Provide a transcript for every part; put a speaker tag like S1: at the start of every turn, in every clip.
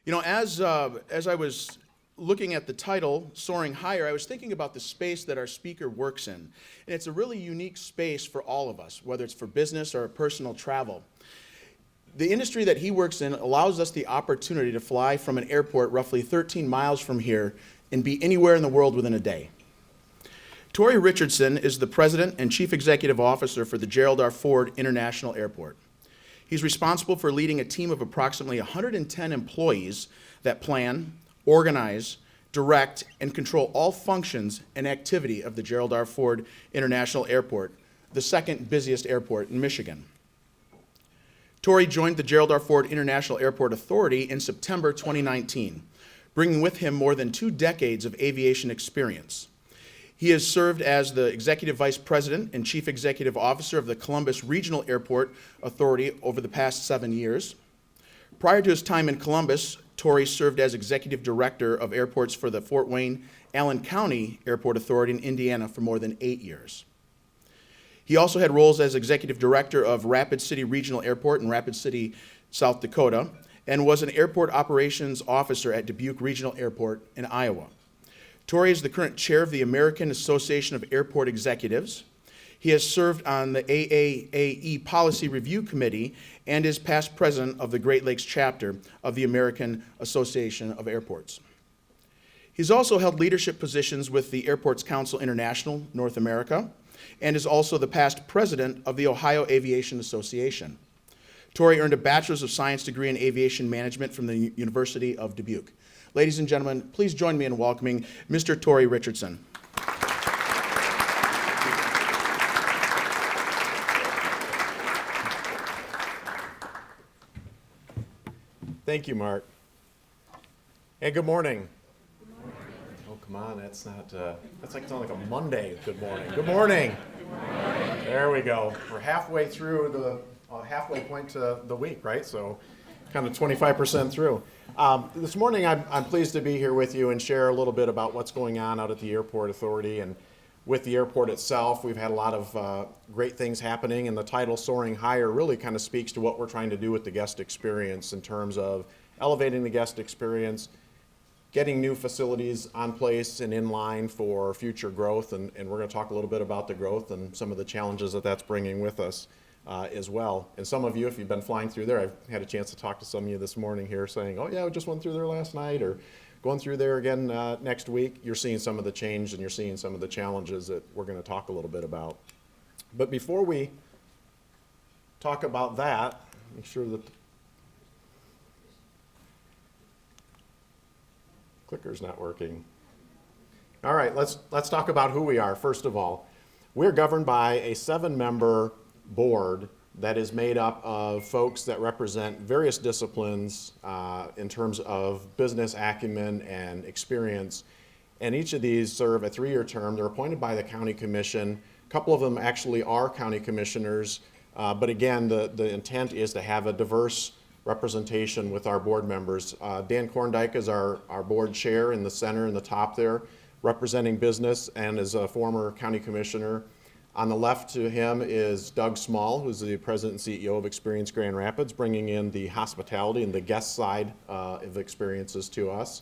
S1: You know, as I was looking at the title, Soaring Higher, I was thinking about the space that our speaker works in. And it's a really unique space for all of us, whether it's for business or personal travel. The industry that he works in allows us the opportunity to fly from an airport roughly 13 miles from here and be anywhere in the world within a day. Tory Richardson is the President and Chief Executive Officer for the Gerald R. Ford International Airport. He's responsible for leading a team of approximately 110 employees that plan, organize, direct, and control all functions and activity of the Gerald R. Ford International Airport, the second busiest airport in Michigan. Tory joined the Gerald R. Ford International Airport Authority in September 2019, bringing with him more than 2 decades of aviation experience. He has served as the Executive Vice President and Chief Executive Officer of the Columbus Regional Airport Authority over the past 7 years. Prior to his time in Columbus, Tory served as Executive Director of Airports for the Fort Wayne Allen County Airport Authority in Indiana for more than 8 years. He also had roles as Executive Director of Rapid City Regional Airport in Rapid City, South Dakota, and was an Airport Operations Officer at Dubuque Regional Airport in Iowa. Tory is the current chair of the American Association of Airport Executives. He has served on the AAAE Policy Review Committee and is past president of the Great Lakes chapter of the American Association of Airports. He's also held leadership positions with the Airports Council International, North America, and is also the past president of the Ohio Aviation Association. Tory earned a Bachelor's of Science degree in Aviation Management from the University of Dubuque. Ladies and gentlemen, please join me in welcoming Mr. Tory Richardson.
S2: Thank you, Mark. Hey, good morning. Oh, come on, that's like sound like a Monday. Good morning. Good morning. There we go. We're halfway through the halfway point to the week, right? So kind of 25% through. This morning, I'm pleased to be here with you and share a little bit about what's going on out at the Airport Authority and with the airport itself. We've had a lot of great things happening, and the title Soaring Higher really kind of speaks to what we're trying to do with the guest experience in terms of elevating the guest experience, getting new facilities on place and in line for future growth, and we're going to talk a little bit about the growth and some of the challenges that that's bringing with us as well. And some of you, if you've been flying through there, I've had a chance to talk to some of you this morning here saying, oh yeah, we just went through there last night, or going through there again next week. You're seeing some of the change and you're seeing some of the challenges that we're going to talk a little bit about. But before we talk about that, make sure that the clicker's not working. All right, let's talk about who we are. First of all, we're governed by a 7-member board that is made up of folks that represent various disciplines in terms of business acumen and experience. And each of these serve a 3-year term. They're appointed by the county commission. A couple of them actually are county commissioners. But again, the intent is to have a diverse representation with our board members. Dan Korndike is our board chair in the center in the top there, representing business and is a former county commissioner. On the left to him is Doug Small, who's the president and CEO of Experience Grand Rapids, bringing in the hospitality and the guest side of experiences to us.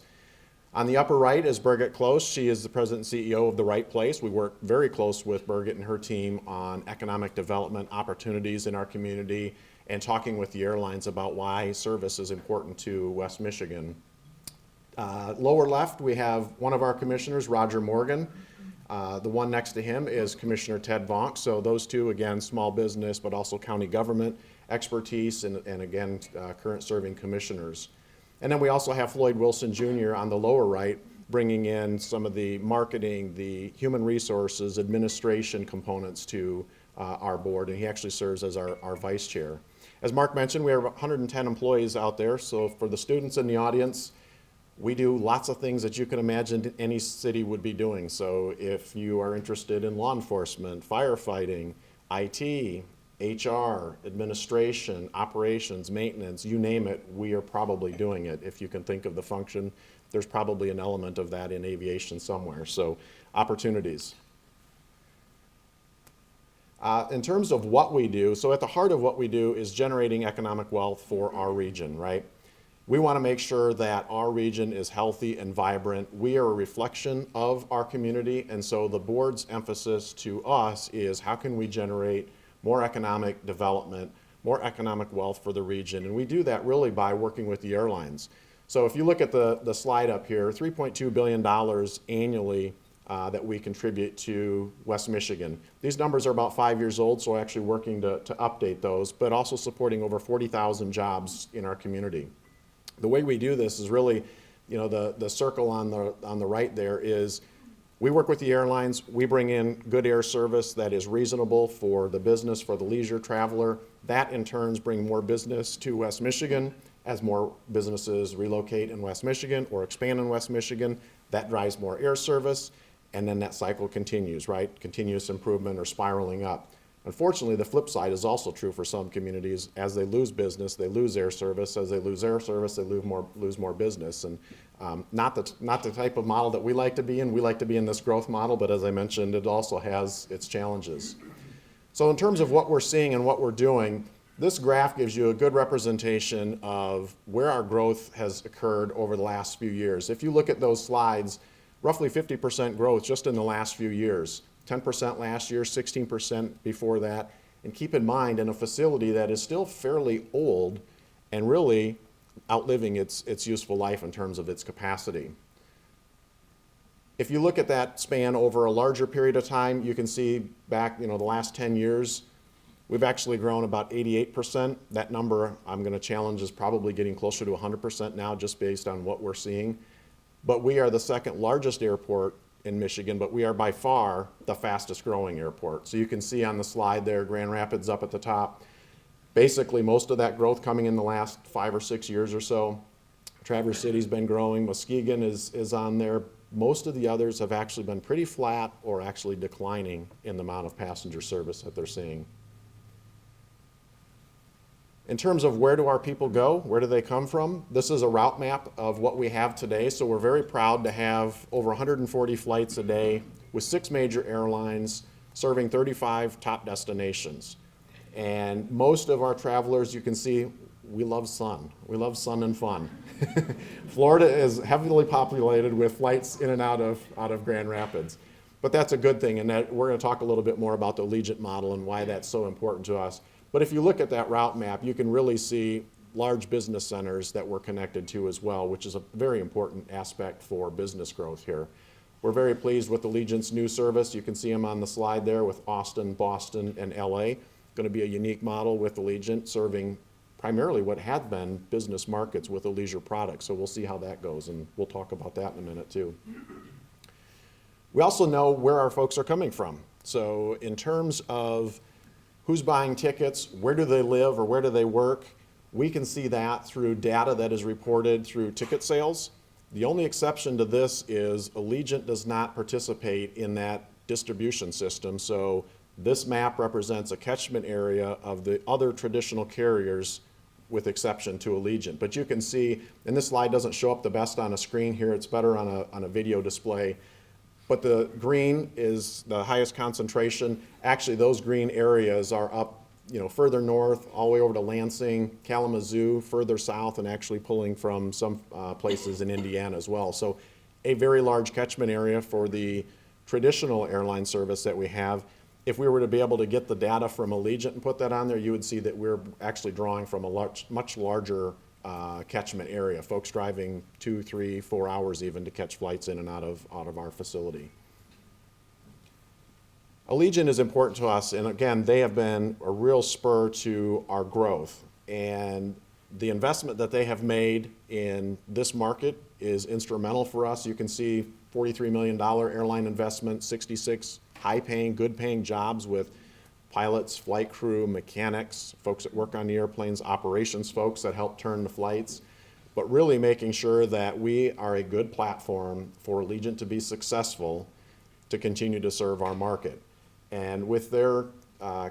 S2: On the upper right is Birgit Close. She is the president and CEO of The Right Place. We work very close with Birgit and her team on economic development opportunities in our community and talking with the airlines about why service is important to West Michigan. Lower left, we have one of our commissioners, Roger Morgan. The one next to him is Commissioner Ted Vonk. So those two, again, small business, but also county government expertise, and again, current serving commissioners. And then we also have Floyd Wilson Jr. on the lower right, bringing in some of the marketing, the human resources, administration components to our board, and he actually serves as our vice chair. As Mark mentioned, we have 110 employees out there, so for the students in the audience, we do lots of things that you can imagine any city would be doing. So if you are interested in law enforcement, firefighting, IT, HR, administration, operations, maintenance, you name it, we are probably doing it. If you can think of the function, there's probably an element of that in aviation somewhere. So opportunities. In terms of what we do, so at the heart of what we do is generating economic wealth for our region, right? We want to make sure that our region is healthy and vibrant. We are a reflection of our community, and so the board's emphasis to us is how can we generate more economic development, more economic wealth for the region, and we do that really by working with the airlines. So if you look at the slide up here, $3.2 billion annually that we contribute to West Michigan. These numbers are about 5 years old, so we're actually working to update those, but also supporting over 40,000 jobs in our community. The way we do this is really, the circle on the right there is we work with the airlines, we bring in good air service that is reasonable for the business, for the leisure traveler. That in turn brings more business to West Michigan. As more businesses relocate in West Michigan or expand in West Michigan, that drives more air service, and then that cycle continues, right? Continuous improvement or spiraling up. Unfortunately, the flip side is also true for some communities. As they lose business, they lose air service. As they lose air service, they lose more business. And not the type of model that we like to be in. We like to be in this growth model, but as I mentioned, it also has its challenges. So in terms of what we're seeing and what we're doing, this graph gives you a good representation of where our growth has occurred over the last few years. If you look at those slides, roughly 50% growth just in the last few years. 10% last year, 16% before that. And keep in mind, in a facility that is still fairly old and really outliving its useful life in terms of its capacity. If you look at that span over a larger period of time, you can see back, the last 10 years, we've actually grown about 88%. That number I'm going to challenge is probably getting closer to 100% now just based on what we're seeing. But we are the second largest airport in Michigan, but we are by far the fastest growing airport. So you can see on the slide there, Grand Rapids up at the top. Basically, most of that growth coming in the last 5 or 6 years or so. Traverse City's been growing. Muskegon is on there. Most of the others have actually been pretty flat or actually declining in the amount of passenger service that they're seeing. In terms of where do our people go, where do they come from? This is a route map of what we have today. So we're very proud to have over 140 flights a day with 6 major airlines serving 35 top destinations. And most of our travelers, you can see, we love sun. We love sun and fun. Florida is heavily populated with flights in and out of Grand Rapids. But that's a good thing, and that we're going to talk a little bit more about the Allegiant model and why that's so important to us. But if you look at that route map, you can really see large business centers that we're connected to as well, which is a very important aspect for business growth here. We're very pleased with Allegiant's new service. You can see them on the slide there with Austin, Boston, and LA. Going to be a unique model with Allegiant serving primarily what had been business markets with a leisure product. So we'll see how that goes, and we'll talk about that in a minute too. We also know where our folks are coming from. So in terms of who's buying tickets, where do they live or where do they work, we can see that through data that is reported through ticket sales. The only exception to this is Allegiant does not participate in that distribution system. So this map represents a catchment area of the other traditional carriers with exception to Allegiant. But you can see, and this slide doesn't show up the best on a screen here, it's better on a video display. But the green is the highest concentration. Actually, those green areas are up, further north, all the way over to Lansing, Kalamazoo, further south, and actually pulling from some places in Indiana as well. So a very large catchment area for the traditional airline service that we have. If we were to be able to get the data from Allegiant and put that on there, you would see that we're actually drawing from a much larger catchment area, folks driving 2, 3, 4 hours even to catch flights in and out of our facility. Allegiant is important to us, and again, they have been a real spur to our growth. And the investment that they have made in this market is instrumental for us. You can see $43 million airline investment, 66 high-paying, good-paying jobs with pilots, flight crew, mechanics, folks that work on the airplanes, operations folks that help turn the flights, but really making sure that we are a good platform for Allegiant to be successful to continue to serve our market. And with their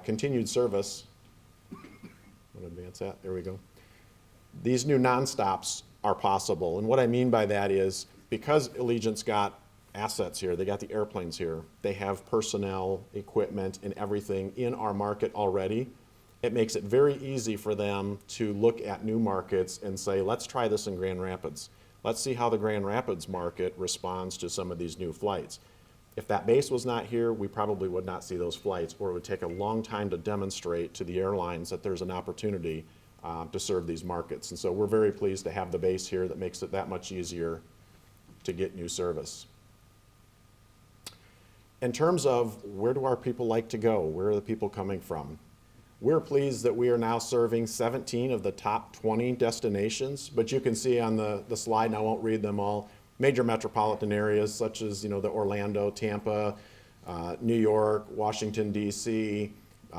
S2: continued service, I'm going to advance that, there we go. These new nonstops are possible. And what I mean by that is because Allegiant's got assets here, they got the airplanes here, they have personnel, equipment, and everything in our market already. it makes it very easy for them to look at new markets and say, let's try this in Grand Rapids. Let's see how the Grand Rapids market responds to some of these new flights. If that base was not here, we probably would not see those flights, or it would take a long time to demonstrate to the airlines that there's an opportunity to serve these markets. And so we're very pleased to have the base here that makes it that much easier to get new service. In terms of where do our people like to go, where are the people coming from? We're pleased that we are now serving 17 of the top 20 destinations, but you can see on the slide, and I won't read them all, major metropolitan areas such as the Orlando, Tampa, New York, Washington, D.C.,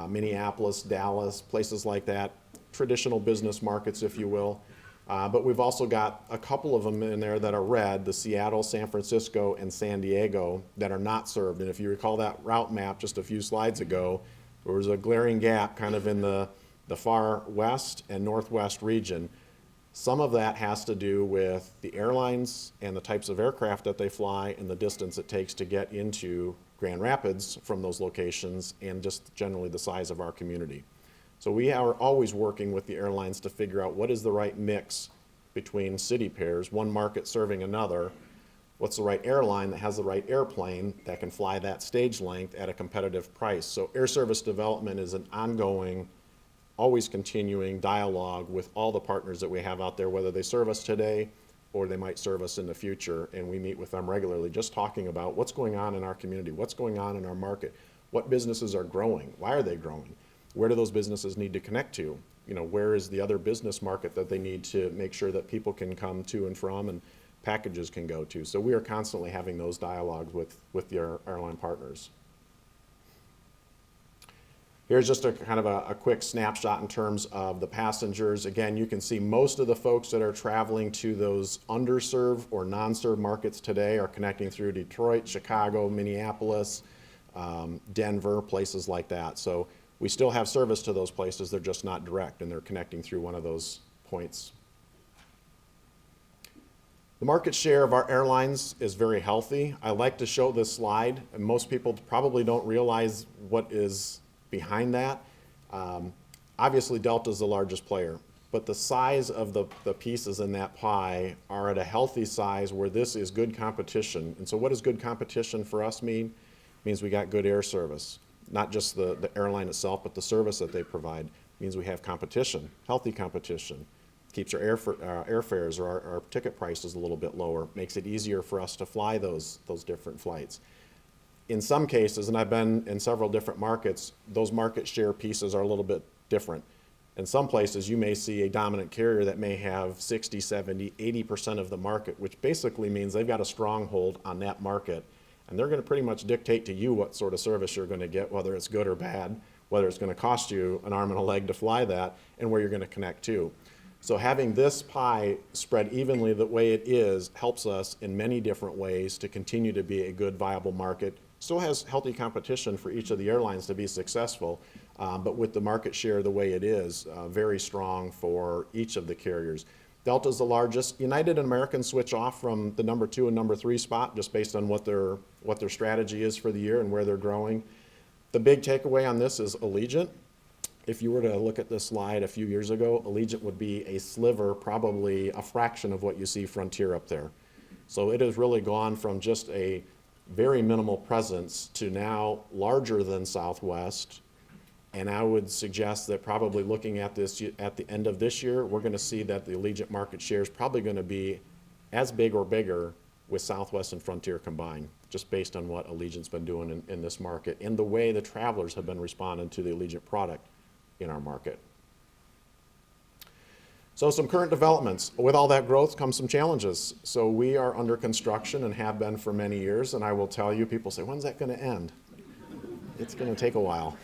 S2: Minneapolis, Dallas, places like that, traditional business markets, if you will. But we've also got a couple of them in there that are red, the Seattle, San Francisco, and San Diego, that are not served. And if you recall that route map just a few slides ago, there was a glaring gap kind of in the far west and northwest region. Some of that has to do with the airlines and the types of aircraft that they fly and the distance it takes to get into Grand Rapids from those locations, and just generally the size of our community. So we are always working with the airlines to figure out what is the right mix between city pairs, one market serving another. What's the right airline that has the right airplane that can fly that stage length at a competitive price? So air service development is an ongoing, always continuing dialogue with all the partners that we have out there, whether they serve us today or they might serve us in the future. And we meet with them regularly, just talking about what's going on in our community, what's going on in our market, what businesses are growing, why are they growing, where do those businesses need to connect to? Where is the other business market that they need to make sure that people can come to and from and packages can go to. So we are constantly having those dialogues with the airline partners. Here's just a kind of a quick snapshot in terms of the passengers. Again, you can see most of the folks that are traveling to those underserved or non-served markets today are connecting through Detroit, Chicago, Minneapolis, Denver, places like that. So we still have service to those places, they're just not direct, and they're connecting through one of those points. The market share of our airlines is very healthy. I like to show this slide, and most people probably don't realize what is behind that. Obviously, Delta is the largest player, but the size of the pieces in that pie are at a healthy size where this is good competition. And so what does good competition for us mean? It means we got good air service. Not just the airline itself, but the service that they provide. It means we have competition, healthy competition. Keeps our airfares or our ticket prices a little bit lower, makes it easier for us to fly those different flights. In some cases, and I've been in several different markets, those market share pieces are a little bit different. In some places, you may see a dominant carrier that may have 60, 70, 80% of the market, which basically means they've got a stronghold on that market. And they're going to pretty much dictate to you what sort of service you're going to get, whether it's good or bad, whether it's going to cost you an arm and a leg to fly that, and where you're going to connect to. So having this pie spread evenly the way it is helps us in many different ways to continue to be a good, viable market. Still has healthy competition for each of the airlines to be successful, but with the market share the way it is, very strong for each of the carriers. Delta's the largest. United and American switch off from the number 2 and number 3 spot just based on what their strategy is for the year and where they're growing. The big takeaway on this is Allegiant. If you were to look at this slide a few years ago, Allegiant would be a sliver, probably a fraction of what you see Frontier up there. So it has really gone from just a very minimal presence to now larger than Southwest. And I would suggest that probably looking at this at the end of this year, we're going to see that the Allegiant market share is probably going to be as big or bigger with Southwest and Frontier combined, just based on what Allegiant's been doing in this market and the way the travelers have been responding to the Allegiant product in our market. So some current developments. With all that growth comes some challenges. So we are under construction and have been for many years, and I will tell you, people say, when's that going to end? It's going to take a while.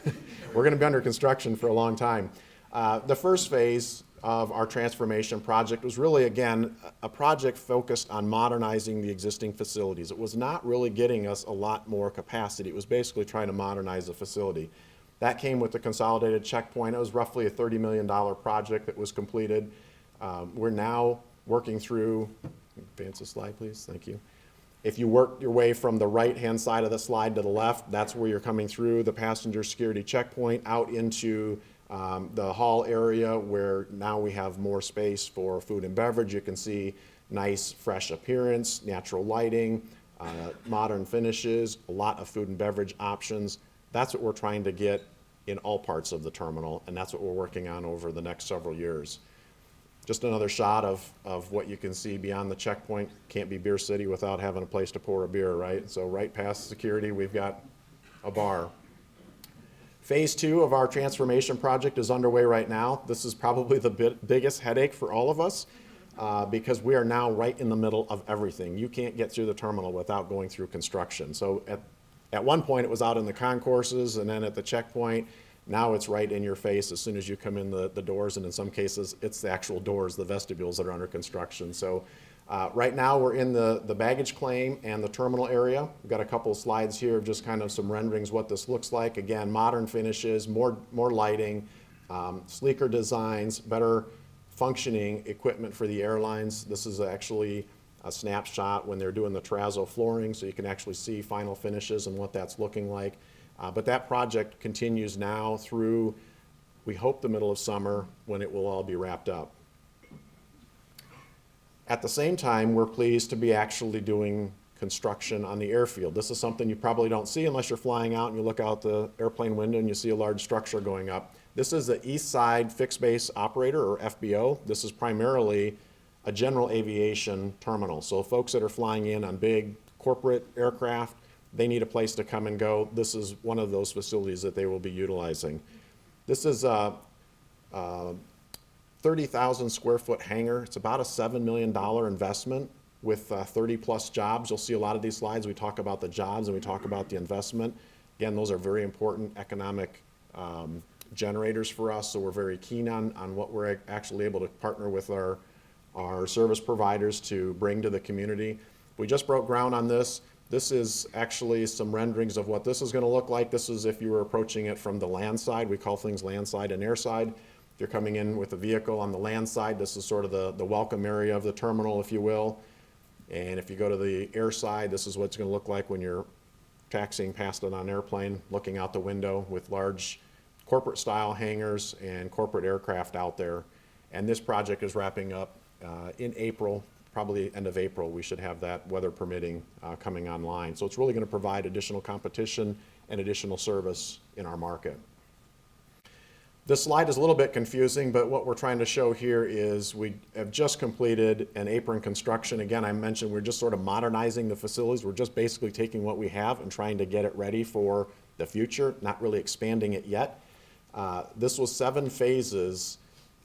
S2: We're going to be under construction for a long time. The first phase of our transformation project was really, again, a project focused on modernizing the existing facilities. It was not really getting us a lot more capacity. It was basically trying to modernize the facility. That came with the consolidated checkpoint. It was roughly a $30 million project that was completed. We're now working through, advance the slide, please, thank you. If you work your way from the right-hand side of the slide to the left, that's where you're coming through the passenger security checkpoint out into The hall area where now we have more space for food and beverage, you can see nice fresh appearance, natural lighting, modern finishes, a lot of food and beverage options. That's what we're trying to get in all parts of the terminal, and that's what we're working on over the next several years. Just another shot of what you can see beyond the checkpoint. Can't be Beer City without having a place to pour a beer, right? So right past security, we've got a bar. Phase 2 of our transformation project is underway right now. This is probably the biggest headache for all of us because we are now right in the middle of everything. You can't get through the terminal without going through construction. So at one point it was out in the concourses and then at the checkpoint. Now it's right in your face as soon as you come in the doors, and in some cases it's the actual doors, the vestibules that are under construction. So right now we're in the baggage claim and the terminal area. We've got a couple of slides here of just kind of some renderings what this looks like. Again, modern finishes, more lighting, sleeker designs, better functioning equipment for the airlines. This is actually a snapshot when they're doing the terrazzo flooring, so you can actually see final finishes and what that's looking like. But that project continues now through, we hope, the middle of summer when it will all be wrapped up. At the same time, we're pleased to be actually doing construction on the airfield. This is something you probably don't see unless you're flying out and you look out the airplane window and you see a large structure going up. This is the East Side Fixed Base Operator, or FBO. This is primarily a general aviation terminal. So folks that are flying in on big corporate aircraft, they need a place to come and go. This is one of those facilities that they will be utilizing. This is a 30,000 square foot hangar. It's about a $7 million investment with 30 plus jobs. You'll see a lot of these slides. We talk about the jobs and we talk about the investment. Again, those are very important economic generators for us, so we're very keen on what we're actually able to partner with our service providers to bring to the community. We just broke ground on this. This is actually some renderings of what this is going to look like. This is if you were approaching it from the land side. We call things land side and air side. If you're coming in with a vehicle on the land side, this is sort of the welcome area of the terminal, if you will. And if you go to the air side, this is what it's going to look like when you're taxiing past it on an airplane, looking out the window with large corporate style hangars and corporate aircraft out there. And this project is wrapping up in April. Probably end of April, we should have that, weather permitting, coming online. So it's really going to provide additional competition and additional service in our market. This slide is a little bit confusing, but what we're trying to show here is we have just completed an apron construction. Again, I mentioned we're just sort of modernizing the facilities. We're just basically taking what we have and trying to get it ready for the future, not really expanding it yet. This was 7 phases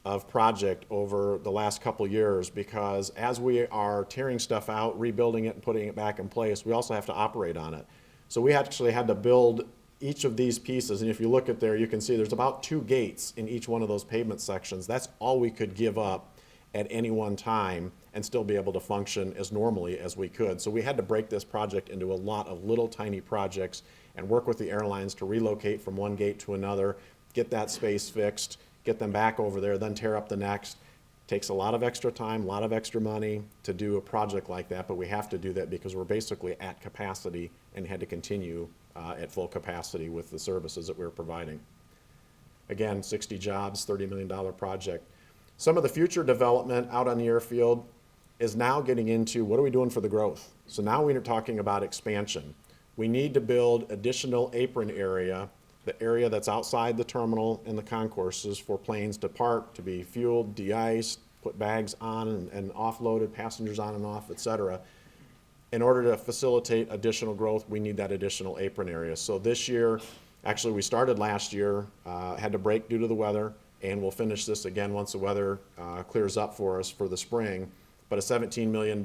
S2: of project over the last couple years, because as we are tearing stuff out, rebuilding it and putting it back in place, we also have to operate on it. So we actually had to build each of these pieces, and if you look at there, you can see there's about 2 gates in each one of those pavement sections. That's all we could give up at any one time and still be able to function as normally as we could. So we had to break this project into a lot of little tiny projects and work with the airlines to relocate from one gate to another, get that space fixed, get them back over there, then tear up the next. Takes a lot of extra time, a lot of extra money to do a project like that, but we have to do that because we're basically at capacity and had to continue at full capacity with the services that we were providing. Again, 60 jobs, $30 million project. Some of the future development out on the airfield is now getting into what are we doing for the growth. So now we're talking about expansion. We need to build additional apron area, the area that's outside the terminal and the concourses for planes to park, to be fueled, de-iced, put bags on and offloaded, passengers on and off, et cetera. In order to facilitate additional growth, we need that additional apron area. So this year, actually we started last year, had to break due to the weather, and we'll finish this again once the weather clears up for us for the spring. But a $17 million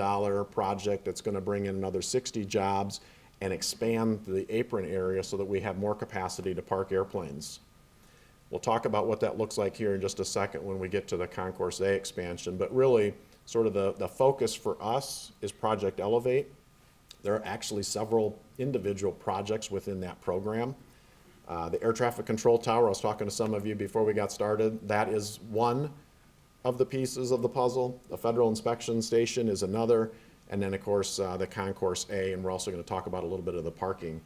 S2: project that's going to bring in another 60 jobs and expand the apron area so that we have more capacity to park airplanes. We'll talk about what that looks like here in just a second when we get to the Concourse A expansion, but really sort of the focus for us is Project Elevate. There are actually several individual projects within that program. The Air Traffic Control Tower, I was talking to some of you before we got started, that is one of the pieces of the puzzle. The Federal Inspection Station is another. And then, of course, the Concourse A, and we're also going to talk about a little bit of the parking.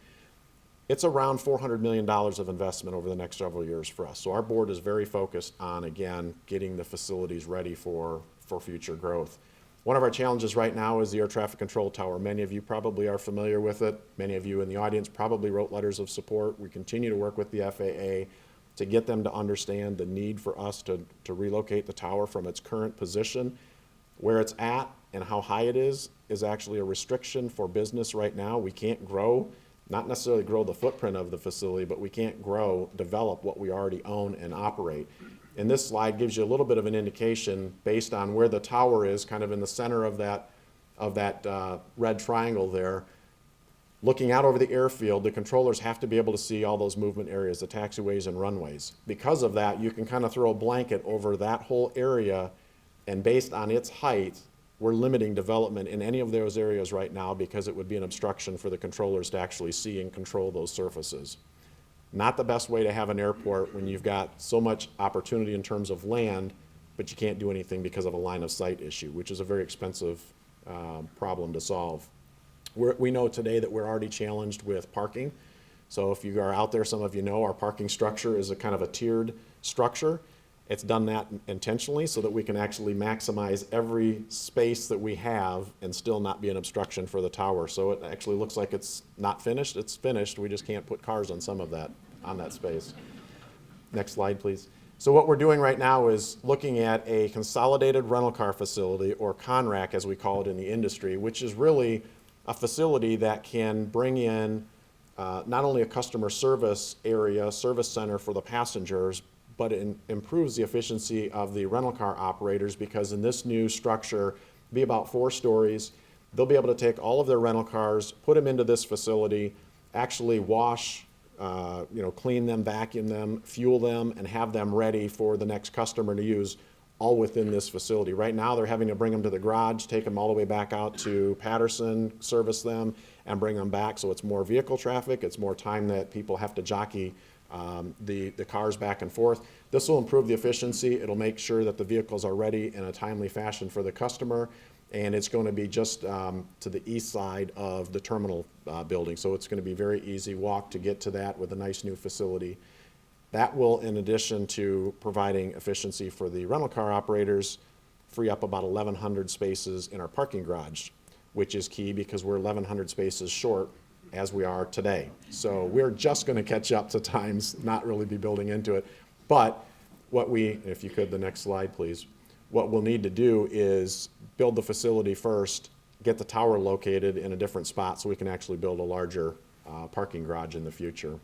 S2: It's around $400 million of investment over the next several years for us. So our board is very focused on, again, getting the facilities ready for future growth. One of our challenges right now is the air traffic control tower. Many of you probably are familiar with it. Many of you in the audience probably wrote letters of support. We continue to work with the FAA to get them to understand the need for us to relocate the tower from its current position. Where it's at and how high it is actually a restriction for business right now. We can't grow, not necessarily grow the footprint of the facility, but we can't develop what we already own and operate. And this slide gives you a little bit of an indication based on where the tower is, kind of in the center of that red triangle there. Looking out over the airfield, the controllers have to be able to see all those movement areas, the taxiways and runways. Because of that, you can kind of throw a blanket over that whole area, and based on its height, we're limiting development in any of those areas right now because it would be an obstruction for the controllers to actually see and control those surfaces. Not the best way to have an airport when you've got so much opportunity in terms of land, but you can't do anything because of a line of sight issue, which is a very expensive problem to solve. We know today that we're already challenged with parking. So if you are out there, some of you know our parking structure is a kind of a tiered structure. It's done that intentionally so that we can actually maximize every space that we have and still not be an obstruction for the tower. So it actually looks like it's not finished. It's finished. We just can't put cars on some of that, on that space. Next slide, please. So what we're doing right now is looking at a consolidated rental car facility, or CONRAC as we call it in the industry, which is really a facility that can bring in not only a customer service area, service center for the passengers, but it improves the efficiency of the rental car operators, because in this new structure, it'll be about 4 stories. They'll be able to take all of their rental cars, put them into this facility, actually wash, clean them, vacuum them, fuel them, and have them ready for the next customer to use, all within this facility. Right now, they're having to bring them to the garage, take them all the way back out to Patterson, service them, and bring them back. So it's more vehicle traffic. It's more time that people have to jockey the cars back and forth. This will improve the efficiency. It'll make sure that the vehicles are ready in a timely fashion for the customer, and it's going to be just to the east side of the terminal building. So it's going to be very easy walk to get to that with a nice new facility. That will, in addition to providing efficiency for the rental car operators, free up about 1,100 spaces in our parking garage, which is key because we're 1,100 spaces short as we are today. So we're just going to catch up to times, not really be building into it. But if you could, the next slide, please. What we'll need to do is build the facility first, get the tower located in a different spot so we can actually build a larger parking garage in the future.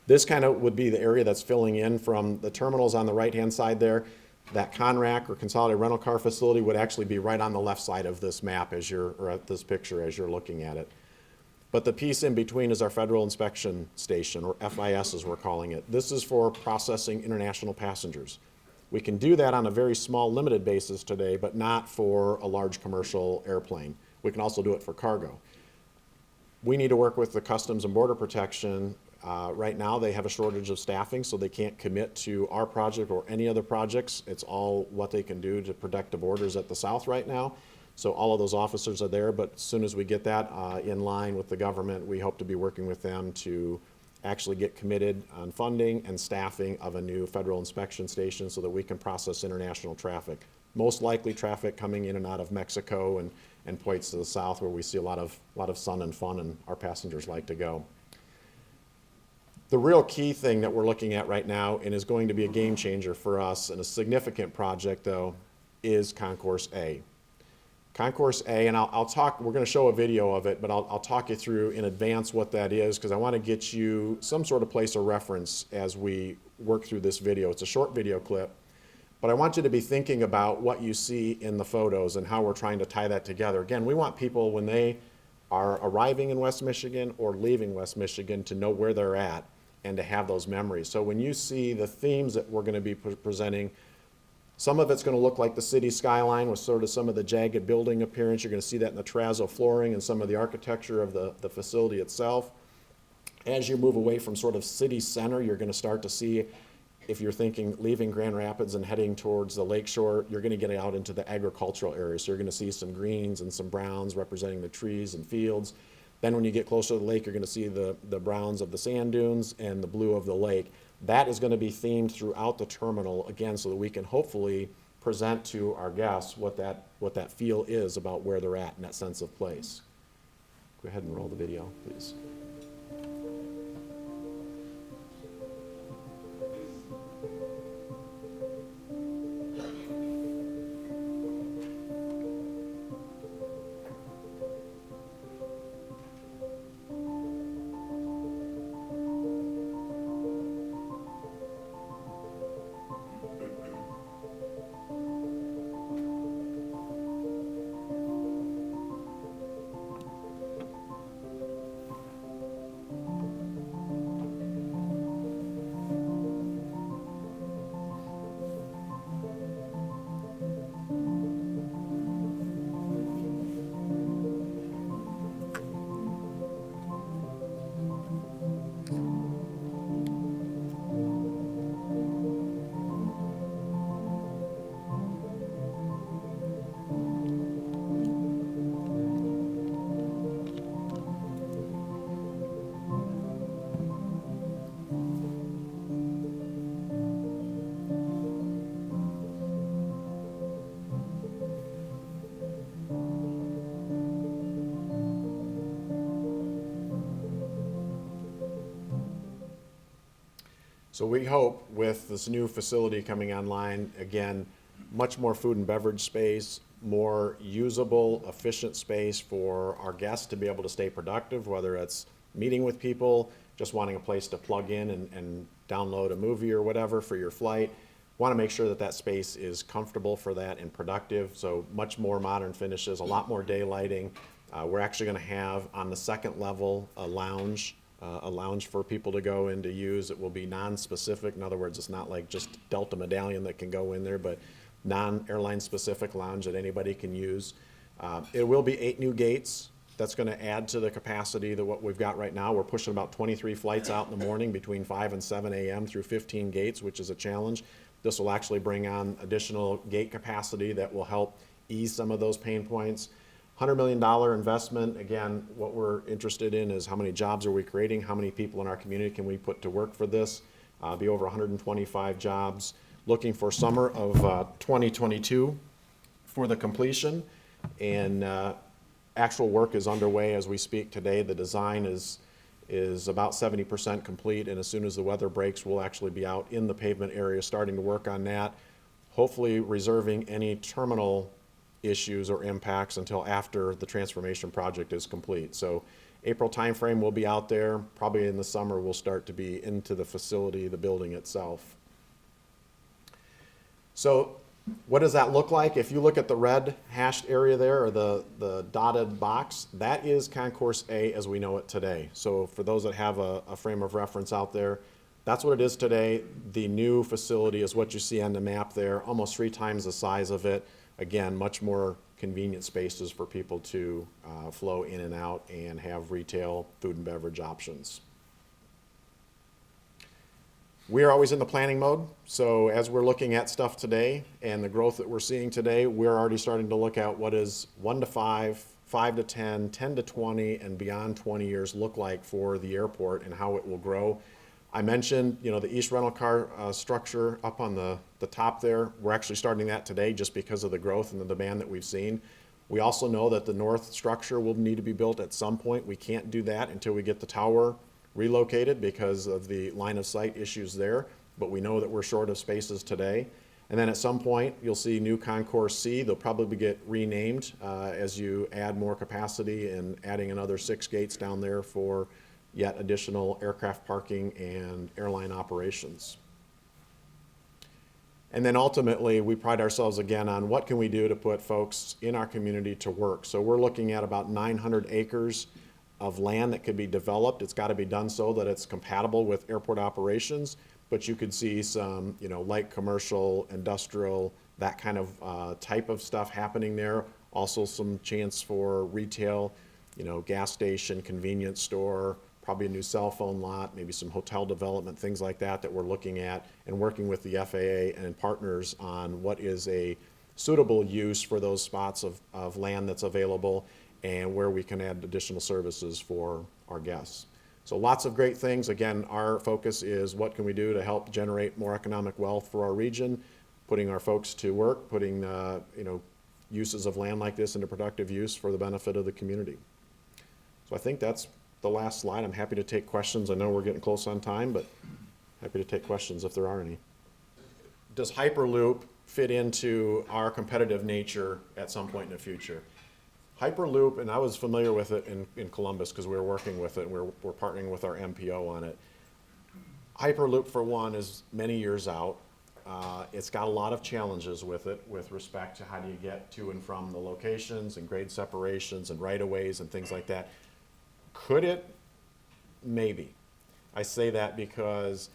S2: This kind of would be the area that's filling in from the terminals on the right-hand side there. That CONRAC, or Consolidated Rental Car Facility, would actually be right on the left side of this map or at this picture as you're looking at it. But the piece in between is our Federal Inspection Station, or FIS as we're calling it. This is for processing international passengers. We can do that on a very small, limited basis today, but not for a large commercial airplane. We can also do it for cargo. We need to work with the Customs and Border Protection. Right now, they have a shortage of staffing, so they can't commit to our project or any other projects. It's all what they can do to protect the borders at the south right now. So all of those officers are there, but as soon as we get that in line with the government, we hope to be working with them to actually get committed on funding and staffing of a new federal inspection station so that we can process international traffic. Most likely traffic coming in and out of Mexico and points to the south where we see a lot of sun and fun and our passengers like to go. The real key thing that we're looking at right now, and is going to be a game changer for us and a significant project though, is Concourse A. Concourse A, and we're going to show a video of it, but I'll talk you through in advance what that is, because I want to get you some sort of place of reference as we work through this video. It's a short video clip, but I want you to be thinking about what you see in the photos and how we're trying to tie that together. Again, we want people, when they are arriving in West Michigan or leaving West Michigan, to know where they're at and to have those memories. So when you see the themes that we're going to be presenting, some of it's going to look like the city skyline with sort of some of the jagged building appearance. You're going to see that in the terrazzo flooring and some of the architecture of the facility itself. As you move away from sort of city center, you're going to start to see, if you're thinking leaving Grand Rapids and heading towards the lakeshore, you're going to get out into the agricultural area. So you're going to see some greens and some browns representing the trees and fields. Then when you get closer to the lake, you're going to see the browns of the sand dunes and the blue of the lake. That is going to be themed throughout the terminal, again, so that we can hopefully present to our guests what that feel is about where they're at in that sense of place. Go ahead and roll the video, please. So we hope with this new facility coming online, again, much more food and beverage space, more usable, efficient space for our guests to be able to stay productive, whether it's meeting with people, just wanting a place to plug in and download a movie or whatever for your flight. Want to make sure that that space is comfortable for that and productive, so much more modern finishes, a lot more daylighting. We're actually going to have on the second level a lounge for people to go in to use. It will be non-specific. In other words, it's not like just Delta Medallion that can go in there, but non-airline specific lounge that anybody can use. It will be 8 new gates. That's going to add to the capacity that what we've got right now. We're pushing about 23 flights out in the morning between 5 and 7 a.m. through 15 gates, which is a challenge. This will actually bring on additional gate capacity that will help ease some of those pain points. $100 million investment. Again, what we're interested in is how many jobs are we creating? How many people in our community can we put to work for this? Be over 125 jobs. Looking for summer of 2022 for the completion. And actual work is underway as we speak today. The design is about 70% complete, and as soon as the weather breaks, we'll actually be out in the pavement area starting to work on that, hopefully reserving any terminal issues or impacts until after the transformation project is complete. So April timeframe, we'll be out there. Probably in the summer, we'll start to be into the facility, the building itself. So what does that look like? If you look at the red hashed area there, or the dotted box, that is Concourse A as we know it today. So for those that have a frame of reference out there, that's what it is today. The new facility is what you see on the map there, almost 3 times the size of it. Again, much more convenient spaces for people to flow in and out and have retail food and beverage options. We are always in the planning mode, so as we're looking at stuff today and the growth that we're seeing today, we're already starting to look at what is 1 to 5, 5 to 10, 10 to 20, and beyond 20 years look like for the airport and how it will grow. I mentioned, the East rental car structure up on the top there. We're actually starting that today just because of the growth and the demand that we've seen. We also know that the north structure will need to be built at some point. We can't do that until we get the tower relocated because of the line of sight issues there, but we know that we're short of spaces today. And then at some point, you'll see new Concourse C. They'll probably get renamed as you add more capacity and adding another 6 gates down there for yet additional aircraft parking and airline operations. And then ultimately, we pride ourselves again on what can we do to put folks in our community to work. So we're looking at about 900 acres of land that could be developed. It's got to be done so that it's compatible with airport operations, but you could see some, light commercial, industrial, that kind of type of stuff happening there. Also some chance for retail, gas station, convenience store, probably a new cell phone lot, maybe some hotel development, things like that we're looking at and working with the FAA and partners on what is a suitable use for those spots of land that's available. and where we can add additional services for our guests. So lots of great things. Again, our focus is what can we do to help generate more economic wealth for our region, putting our folks to work, putting uses of land like this into productive use for the benefit of the community. So I think that's the last slide. I'm happy to take questions. I know we're getting close on time, but happy to take questions if there are any. Does Hyperloop fit into our competitive nature at some point in the future? Hyperloop, and I was familiar with it in Columbus because we were working with it, and we're partnering with our MPO on it. Hyperloop, for one, is many years out. It's got a lot of challenges with it with respect to how do you get to and from the locations and grade separations and right-of-ways and things like that. Could it? Maybe. I say that because,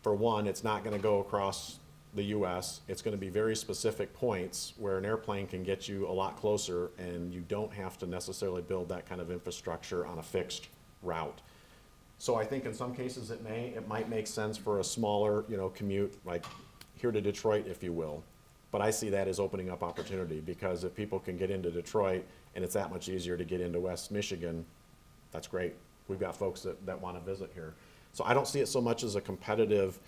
S2: for one, it's not going to go across the U.S. It's going to be very specific points where an airplane can get you a lot closer, and you don't have to necessarily build that kind of infrastructure on a fixed route. So I think in some cases it might make sense for a smaller, commute, like here to Detroit, if you will. But I see that as opening up opportunity, because if people can get into Detroit and it's that much easier to get into West Michigan, that's great. We've got folks that want to visit here. So I don't see it so much as a competitive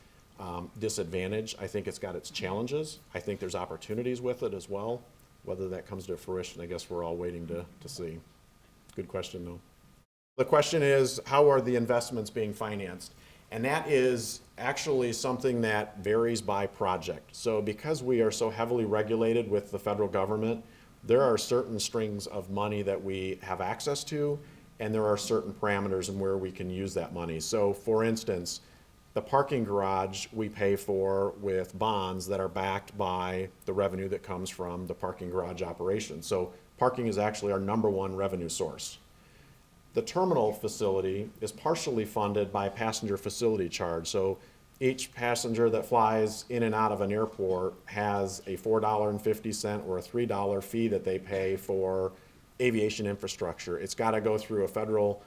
S2: disadvantage. I think it's got its challenges. I think there's opportunities with it as well. Whether that comes to fruition, I guess we're all waiting to see. Good question, though. The question is, how are the investments being financed? And that is actually something that varies by project. So because we are so heavily regulated with the federal government, there are certain strings of money that we have access to, and there are certain parameters in where we can use that money. So for instance, the parking garage we pay for with bonds that are backed by the revenue that comes from the parking garage operation. So parking is actually our #1 revenue source. The terminal facility is partially funded by a passenger facility charge. So each passenger that flies in and out of an airport has a $4.50 or a $3 fee that they pay for aviation infrastructure. It's got to go through a federal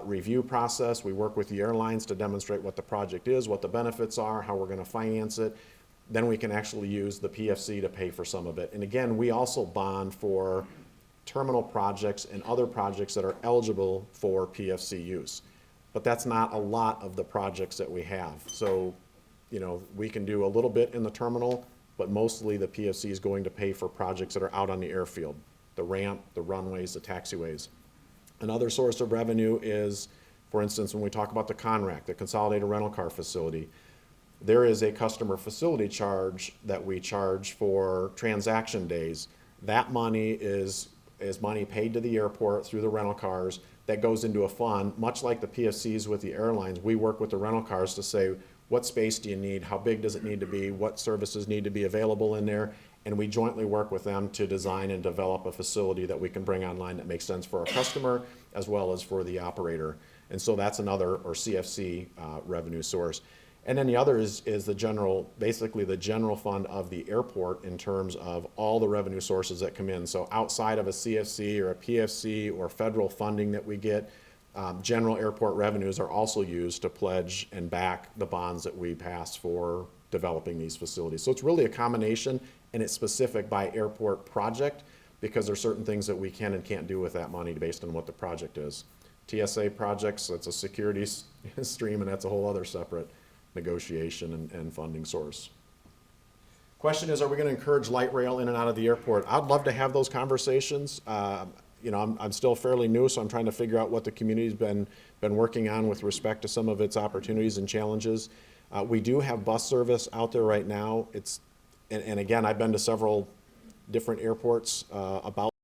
S2: review process. We work with the airlines to demonstrate what the project is, what the benefits are, how we're going to finance it. Then we can actually use the PFC to pay for some of it. And again, we also bond for terminal projects and other projects that are eligible for PFC use. But that's not a lot of the projects that we have. So, we can do a little bit in the terminal, but mostly the PFC is going to pay for projects that are out on the airfield, the ramp, the runways, the taxiways. Another source of revenue is, for instance, when we talk about the CONRAC, the Consolidated Rental Car Facility, there is a customer facility charge that we charge for transaction days. That money is money paid to the airport through the rental cars that goes into a fund, much like the PFCs with the airlines. We work with the rental cars to say, what space do you need? How big does it need to be? What services need to be available in there? And we jointly work with them to design and develop a facility that we can bring online that makes sense for our customer as well as for the operator. And so that's another, or CFC, revenue source. And then the other is basically the general fund of the airport in terms of all the revenue sources that come in. So outside of a CFC or a PFC or federal funding that we get, general airport revenues are also used to pledge and back the bonds that we pass for developing these facilities. So it's really a combination, and it's specific by airport project because there are certain things that we can and can't do with that money based on what the project is. TSA projects, that's a security stream, and that's a whole other separate negotiation and funding source. Question is, are we going to encourage light rail in and out of the airport? I'd love to have those conversations. I'm still fairly new, so I'm trying to figure out what the community's been working on with respect to some of its opportunities and challenges. We do have bus service out there right now. And again, I've been to several different airports about